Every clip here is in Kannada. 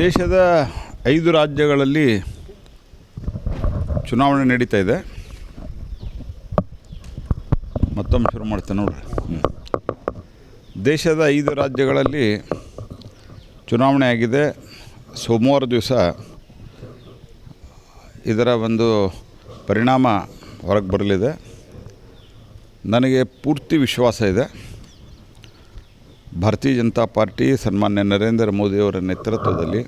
ದೇಶದ 5 ರಾಜ್ಯಗಳಲ್ಲಿ ಚುನಾವಣೆ ನಡೀತಾ ಇದೆ. ಮತ್ತೊಮ್ಮೆ ಶುರು ಮಾಡ್ತೇನೆ ನೋಡ್ರಿ. ದೇಶದ 5 ರಾಜ್ಯಗಳಲ್ಲಿ ಚುನಾವಣೆ ಆಗಿದೆ. ಸೋಮವಾರ ದಿವಸ ಇದರ ಒಂದು ಪರಿಣಾಮ ಹೊರಗೆ ಬರಲಿದೆ. ನನಗೆ ಪೂರ್ತಿ ವಿಶ್ವಾಸ ಇದೆ, ಭಾರತೀಯ ಜನತಾ ಪಾರ್ಟಿ ಸನ್ಮಾನ್ಯ ನರೇಂದ್ರ ಮೋದಿಯವರ ನೇತೃತ್ವದಲ್ಲಿ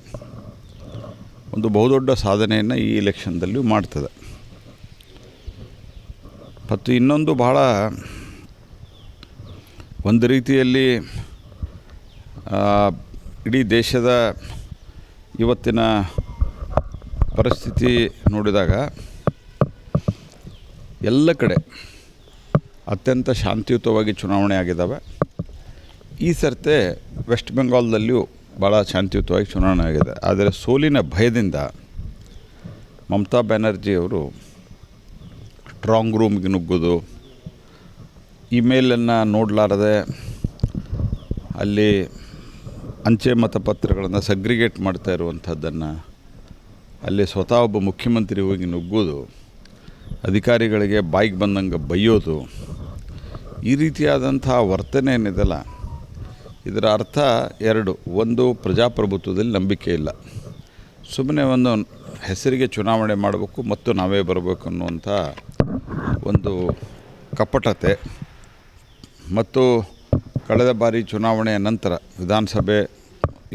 ಒಂದು ಬಹುದೊಡ್ಡ ಸಾಧನೆಯನ್ನು ಈ ಎಲೆಕ್ಷನ್ದಲ್ಲಿ ಮಾಡ್ತದೆ. ಮತ್ತು ಇನ್ನೊಂದು ಬಹಳ ಒಂದು ರೀತಿಯಲ್ಲಿ ಇಡೀ ದೇಶದ ಇವತ್ತಿನ ಪರಿಸ್ಥಿತಿ ನೋಡಿದಾಗ ಎಲ್ಲ ಕಡೆ ಅತ್ಯಂತ ಶಾಂತಿಯುತವಾಗಿ ಚುನಾವಣೆ ಆಗಿದ್ದಾವೆ. ಈ ಸರ್ತೆ ವೆಸ್ಟ್ ಬೆಂಗಾಲ್ದಲ್ಲಿಯೂ ಭಾಳ ಶಾಂತಿಯುತವಾಗಿ ಚುನಾವಣೆ ಆಗಿದೆ. ಆದರೆ ಸೋಲಿನ ಭಯದಿಂದ ಮಮತಾ ಬ್ಯಾನರ್ಜಿಯವರು ಸ್ಟ್ರಾಂಗ್ ರೂಮ್ಗೆ ನುಗ್ಗೋದು, ಇಮೇಲನ್ನು ನೋಡಲಾರದೆ ಅಲ್ಲಿ ಅಂಚೆ ಮತಪತ್ರಗಳನ್ನು ಸಗ್ರಿಗೇಟ್ ಮಾಡ್ತಾ ಇರುವಂಥದ್ದನ್ನು, ಅಲ್ಲಿ ಸ್ವತಃ ಒಬ್ಬ ಮುಖ್ಯಮಂತ್ರಿ ಹೋಗಿ ನುಗ್ಗೋದು, ಅಧಿಕಾರಿಗಳಿಗೆ ಬಾಯಿಗೆ ಬಂದಂಗೆ ಬೈಯೋದು, ಈ ರೀತಿಯಾದಂಥ ವರ್ತನೆ ಏನಿದೆಲ್ಲ, ಇದರ ಅರ್ಥ ಎರಡು. ಒಂದು, ಪ್ರಜಾಪ್ರಭುತ್ವದಲ್ಲಿ ನಂಬಿಕೆ ಇಲ್ಲ. ಸುಮ್ಮನೆ ಒಂದು ಹೆಸರಿಗೆ ಚುನಾವಣೆ ಮಾಡಬೇಕು ಮತ್ತು ನಾವೇ ಬರಬೇಕು ಅನ್ನುವಂಥ ಒಂದು ಕಪಟತೆ. ಮತ್ತು ಕಳೆದ ಬಾರಿ ಚುನಾವಣೆಯ ನಂತರ ವಿಧಾನಸಭೆ,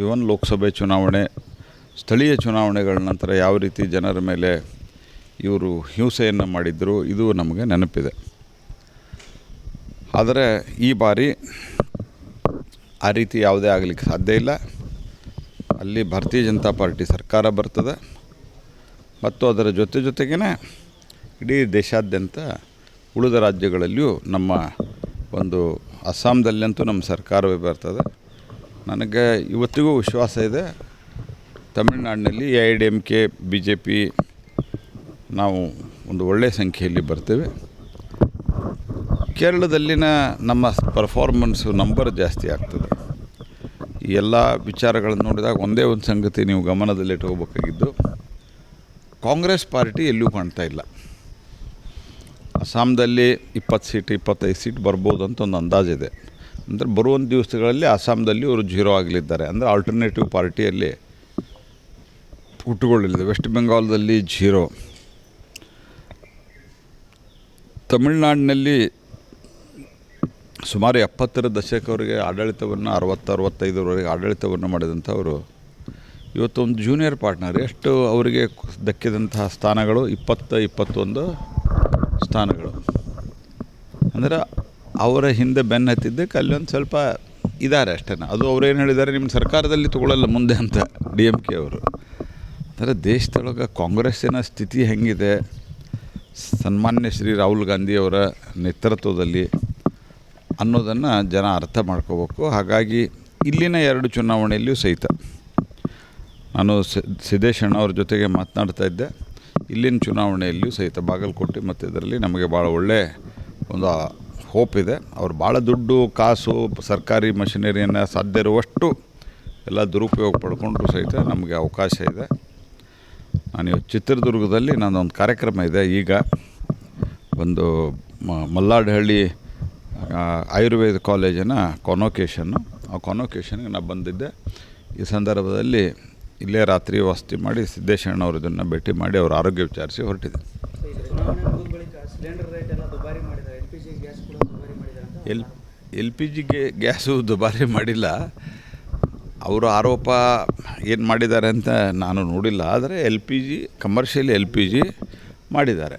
ಇವನ್ ಲೋಕಸಭೆ ಚುನಾವಣೆ, ಸ್ಥಳೀಯ ಚುನಾವಣೆಗಳ ನಂತರ ಯಾವ ರೀತಿ ಜನರ ಮೇಲೆ ಇವರು ಹಿಂಸೆಯನ್ನು ಮಾಡಿದ್ರು, ಇದು ನಮಗೆ ನೆನಪಿದೆ. ಆದರೆ ಈ ಬಾರಿ ಆ ರೀತಿ ಯಾವುದೇ ಆಗಲಿಕ್ಕೆ ಸಾಧ್ಯ ಇಲ್ಲ. ಅಲ್ಲಿ ಭಾರತೀಯ ಜನತಾ ಪಾರ್ಟಿ ಸರ್ಕಾರ ಬರ್ತದೆ ಮತ್ತು ಅದರ ಜೊತೆಗೇ ಇಡೀ ದೇಶಾದ್ಯಂತ ಉಳಿದ ರಾಜ್ಯಗಳಲ್ಲಿಯೂ ನಮ್ಮ ಒಂದು ಅಸ್ಸಾಂದಲ್ಲಂತೂ ನಮ್ಮ ಸರ್ಕಾರವೇ ಬರ್ತದೆ. ನನಗೆ ಇವತ್ತಿಗೂ ವಿಶ್ವಾಸ ಇದೆ, ತಮಿಳುನಾಡಿನಲ್ಲಿ AIADMK BJP ನಾವು ಒಂದು ಒಳ್ಳೆಯ ಸಂಖ್ಯೆಯಲ್ಲಿ ಬರ್ತೇವೆ. ಕೇರಳದಲ್ಲಿನ ನಮ್ಮ ಪರ್ಫಾರ್ಮೆನ್ಸು ನಂಬರ್ ಜಾಸ್ತಿ ಆಗ್ತದೆ. ಈ ಎಲ್ಲ ವಿಚಾರಗಳನ್ನು ನೋಡಿದಾಗ ಒಂದೇ ಒಂದು ಸಂಗತಿ ನೀವು ಗಮನದಲ್ಲಿಟ್ಕೋಬೇಕಾಗಿದ್ದು, ಕಾಂಗ್ರೆಸ್ ಪಾರ್ಟಿ ಎಲ್ಲೂ ಕಾಣ್ತಾ ಇಲ್ಲ. ಅಸ್ಸಾಂದಲ್ಲಿ 20 ಸೀಟ್ 25 ಸೀಟ್ ಬರ್ಬೋದು ಅಂತ ಒಂದು ಅಂದಾಜಿದೆ. ಅಂದರೆ ಬರುವಂಥ ದಿವಸಗಳಲ್ಲಿ ಅಸ್ಸಾಂದಲ್ಲಿ ಅವರು 0 ಆಗಲಿದ್ದಾರೆ. ಅಂದರೆ ಆಲ್ಟರ್ನೇಟಿವ್ ಪಾರ್ಟಿಯಲ್ಲಿ ಹುಟ್ಟುಕೊಳ್ಳಲಿದೆ. ವೆಸ್ಟ್ ಬೆಂಗಾಲ್ದಲ್ಲಿ 0. ತಮಿಳುನಾಡಿನಲ್ಲಿ ಸುಮಾರು 70ರ ದಶಕವರೆಗೆ ಆಡಳಿತವನ್ನು, 60-65ರವರೆಗೆ ಆಡಳಿತವನ್ನು ಮಾಡಿದಂಥವರು ಇವತ್ತು ಒಂದು ಜೂನಿಯರ್ ಪಾರ್ಟ್ನರ್. ಎಷ್ಟು ಅವರಿಗೆ ದಕ್ಕಿದಂತಹ ಸ್ಥಾನಗಳು? 20-21 ಸ್ಥಾನಗಳು. ಅಂದರೆ ಅವರ ಹಿಂದೆ ಬೆನ್ನು ಹತ್ತಿದ್ದಕ್ಕೆ ಅಲ್ಲೊಂದು ಸ್ವಲ್ಪ ಇದ್ದಾರೆ ಅಷ್ಟೇ. ಅದು ಅವರೇನು ಹೇಳಿದ್ದಾರೆ, ನಿಮ್ಮ ಸರ್ಕಾರದಲ್ಲಿ ತಗೊಳ್ಳಲ್ಲ ಮುಂದೆ ಅಂತ DMK ಅವರು. ಅಂದರೆ ದೇಶದೊಳಗೆ ಕಾಂಗ್ರೆಸ್ಸಿನ ಸ್ಥಿತಿ ಹೆಂಗಿದೆ, ಸನ್ಮಾನ್ಯ ಶ್ರೀ ರಾಹುಲ್ ಗಾಂಧಿಯವರ ನೇತೃತ್ವದಲ್ಲಿ ಅನ್ನೋದನ್ನು ಜನ ಅರ್ಥ ಮಾಡ್ಕೋಬೇಕು. ಹಾಗಾಗಿ ಇಲ್ಲಿನ 2 ಚುನಾವಣೆಯಲ್ಲಿಯೂ ಸಹಿತ ನಾನು ಸಿದ್ದೇಶಣ್ಣ ಅವ್ರ ಜೊತೆಗೆ ಮಾತನಾಡ್ತಾ ಇದ್ದೆ. ಇಲ್ಲಿನ ಚುನಾವಣೆಯಲ್ಲಿಯೂ ಸಹಿತ ಬಾಗಲಕೋಟೆ ಮತ್ತು ಇದರಲ್ಲಿ ನಮಗೆ ಭಾಳ ಒಳ್ಳೆಯ ಒಂದು ಹೋಪ್ ಇದೆ. ಅವ್ರು ಭಾಳ ದುಡ್ಡು, ಕಾಸು, ಸರ್ಕಾರಿ ಮಷಿನರಿಯನ್ನು ಸಾಧ್ಯ ಇರುವಷ್ಟು ಎಲ್ಲ ದುರುಪಯೋಗ ಪಡ್ಕೊಂಡ್ರೂ ಸಹಿತ ನಮಗೆ ಅವಕಾಶ ಇದೆ. ನಾನು ಚಿತ್ರದುರ್ಗದಲ್ಲಿ ನನ್ನೊಂದು ಕಾರ್ಯಕ್ರಮ ಇದೆ. ಈಗ ಒಂದು ಮಲ್ಲಾಡಹಳ್ಳಿ ಆಯುರ್ವೇದ ಕಾಲೇಜಿನ ಕಾನ್ವೊಕೇಷನ್ನು, ಆ ಕಾನ್ವೊಕೇಷನ್ಗೆ ನಾನು ಬಂದಿದ್ದೆ. ಈ ಸಂದರ್ಭದಲ್ಲಿ ಇಲ್ಲೇ ರಾತ್ರಿ ವಸತಿ ಮಾಡಿ ಸಿದ್ದೇಶಣ್ಣ ಅವರು ಇದನ್ನು ಭೇಟಿ ಮಾಡಿ ಅವರ ಆರೋಗ್ಯ ವಿಚಾರಿಸಿ ಹೊರಟಿದೆ. LPG ಗ್ಯಾಸು ದುಬಾರಿ ಮಾಡಿಲ್ಲ. ಅವರು ಆರೋಪ ಏನು ಮಾಡಿದ್ದಾರೆ ಅಂತ ನಾನು ನೋಡಿಲ್ಲ. ಆದರೆ ಕಮರ್ಷಿಯಲ್ LPG ಮಾಡಿದ್ದಾರೆ.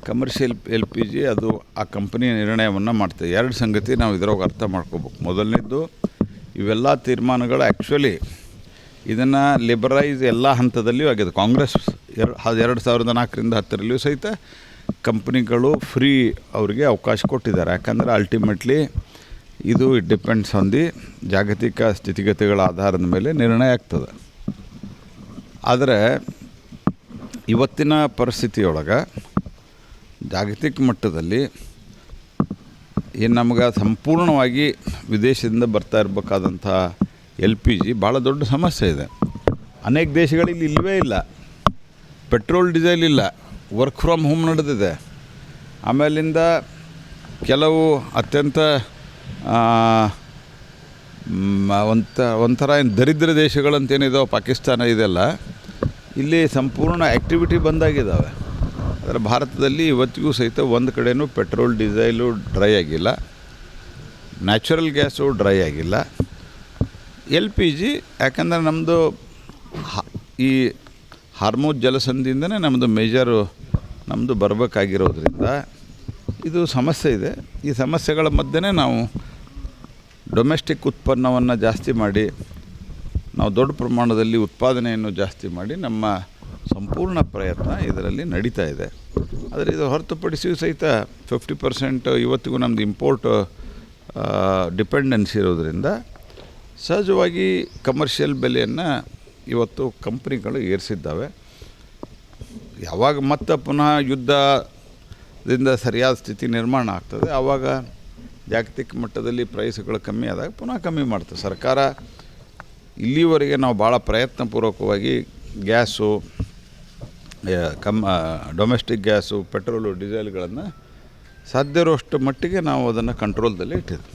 ಕಮರ್ಷಿಯಲ್ LPG ಅದು ಆ ಕಂಪನಿಯ ನಿರ್ಣಯವನ್ನು ಮಾಡ್ತದೆ. 2 ಸಂಗತಿ ನಾವು ಇದರೊಳಗೆ ಅರ್ಥ ಮಾಡ್ಕೋಬೇಕು. ಮೊದಲನೇದು, ಇವೆಲ್ಲ ತೀರ್ಮಾನಗಳು ಆ್ಯಕ್ಚುಲಿ ಇದನ್ನು ಲಿಬರೈಸ್ ಎಲ್ಲ ಹಂತದಲ್ಲಿಯೂ ಆಗಿದೆ. ಕಾಂಗ್ರೆಸ್ 2004ರಿಂದ 10ರಲ್ಲಿಯೂ ಸಹಿತ ಕಂಪ್ನಿಗಳು ಫ್ರೀ ಅವರಿಗೆ ಅವಕಾಶ ಕೊಟ್ಟಿದ್ದಾರೆ. ಯಾಕಂದರೆ ಅಲ್ಟಿಮೇಟ್ಲಿ ಇದು ಇಟ್ ಡಿಪೆಂಡ್ಸ್ ಆನ್ ದಿ ಜಾಗತಿಕ ಸ್ಥಿತಿಗತಿಗಳ ಆಧಾರದ ಮೇಲೆ ನಿರ್ಣಯ ಆಗ್ತದೆ. ಆದರೆ ಇವತ್ತಿನ ಪರಿಸ್ಥಿತಿಯೊಳಗೆ ಜಾಗತಿಕ ಮಟ್ಟದಲ್ಲಿ ಏನು ನಮಗೆ ಸಂಪೂರ್ಣವಾಗಿ ವಿದೇಶದಿಂದ ಬರ್ತಾ ಇರಬೇಕಾದಂಥ LPG ಭಾಳ ದೊಡ್ಡ ಸಮಸ್ಯೆ ಇದೆ. ಅನೇಕ ದೇಶಗಳಲ್ಲಿ ಇಲ್ಲವೇ ಇಲ್ಲ, ಪೆಟ್ರೋಲ್ ಡೀಸೆಲ್ ಇಲ್ಲ, ವರ್ಕ್ ಫ್ರಮ್ ಹೋಮ್ ನಡೆದಿದೆ. ಆಮೇಲಿಂದ ಕೆಲವು ಅತ್ಯಂತ ಒಂಥರ ಏನು ದರಿದ್ರ ದೇಶಗಳಂತೇನಿದಾವೆ, ಪಾಕಿಸ್ತಾನ ಇದೆಲ್ಲ, ಇಲ್ಲಿ ಸಂಪೂರ್ಣ ಆ್ಯಕ್ಟಿವಿಟಿ ಬಂದಾಗಿದ್ದಾವೆ. ಆದರೆ ಭಾರತದಲ್ಲಿ ಇವತ್ತಿಗೂ ಸಹಿತ ಒಂದು ಕಡೆಯೂ ಪೆಟ್ರೋಲ್ ಡೀಸೆಲು ಡ್ರೈ ಆಗಿಲ್ಲ, ನ್ಯಾಚುರಲ್ ಗ್ಯಾಸು ಡ್ರೈ ಆಗಿಲ್ಲ. LPG ಯಾಕಂದರೆ ನಮ್ಮದು ಈ ಹಾರ್ಮೋಜ್ ಜಲಸಂಧಿಯಿಂದನೇ ನಮ್ಮದು ಮೇಜರು ನಮ್ಮದು ಬರಬೇಕಾಗಿರೋದ್ರಿಂದ ಇದು ಸಮಸ್ಯೆ ಇದೆ. ಈ ಸಮಸ್ಯೆಗಳ ಮಧ್ಯೆ ನಾವು ಡೊಮೆಸ್ಟಿಕ್ ಉತ್ಪನ್ನವನ್ನು ಜಾಸ್ತಿ ಮಾಡಿ, ನಾವು ದೊಡ್ಡ ಪ್ರಮಾಣದಲ್ಲಿ ಉತ್ಪಾದನೆಯನ್ನು ಜಾಸ್ತಿ ಮಾಡಿ, ನಮ್ಮ ಸಂಪೂರ್ಣ ಪ್ರಯತ್ನ ಇದರಲ್ಲಿ ನಡೀತಾ ಇದೆ. ಆದರೆ ಇದು ಹೊರತುಪಡಿಸಿ ಸಹಿತ 50% ಇವತ್ತಿಗೂ ನಮ್ಮದು ಇಂಪೋರ್ಟ್ ಡಿಪೆಂಡೆನ್ಸಿ ಇರೋದರಿಂದ ಸಹಜವಾಗಿ ಕಮರ್ಷಿಯಲ್ ಬೆಲೆಯನ್ನು ಇವತ್ತು ಕಂಪ್ನಿಗಳು ಏರಿಸಿದ್ದಾವೆ. ಯಾವಾಗ ಮತ್ತೆ ಪುನಃ ಯುದ್ಧದಿಂದ ಸರಿಯಾದ ಸ್ಥಿತಿ ನಿರ್ಮಾಣ ಆಗ್ತದೆ, ಆವಾಗ ಜಾಗತಿಕ ಮಟ್ಟದಲ್ಲಿ ಪ್ರೈಸ್ಗಳು ಕಮ್ಮಿ ಆದಾಗ ಪುನಃ ಕಮ್ಮಿ ಮಾಡ್ತದೆ ಸರ್ಕಾರ. ಇಲ್ಲಿವರೆಗೆ ನಾವು ಭಾಳ ಪ್ರಯತ್ನಪೂರ್ವಕವಾಗಿ ಗ್ಯಾಸು, ಡೊಮೆಸ್ಟಿಕ್ ಗ್ಯಾಸು, ಪೆಟ್ರೋಲು, ಡೀಸೆಲ್ಗಳನ್ನು ಸಾಧ್ಯ ಇರುವಷ್ಟು ಮಟ್ಟಿಗೆ ನಾವು ಅದನ್ನು ಕಂಟ್ರೋಲ್ದಲ್ಲಿ ಇಟ್ಟಿದ್ವಿ.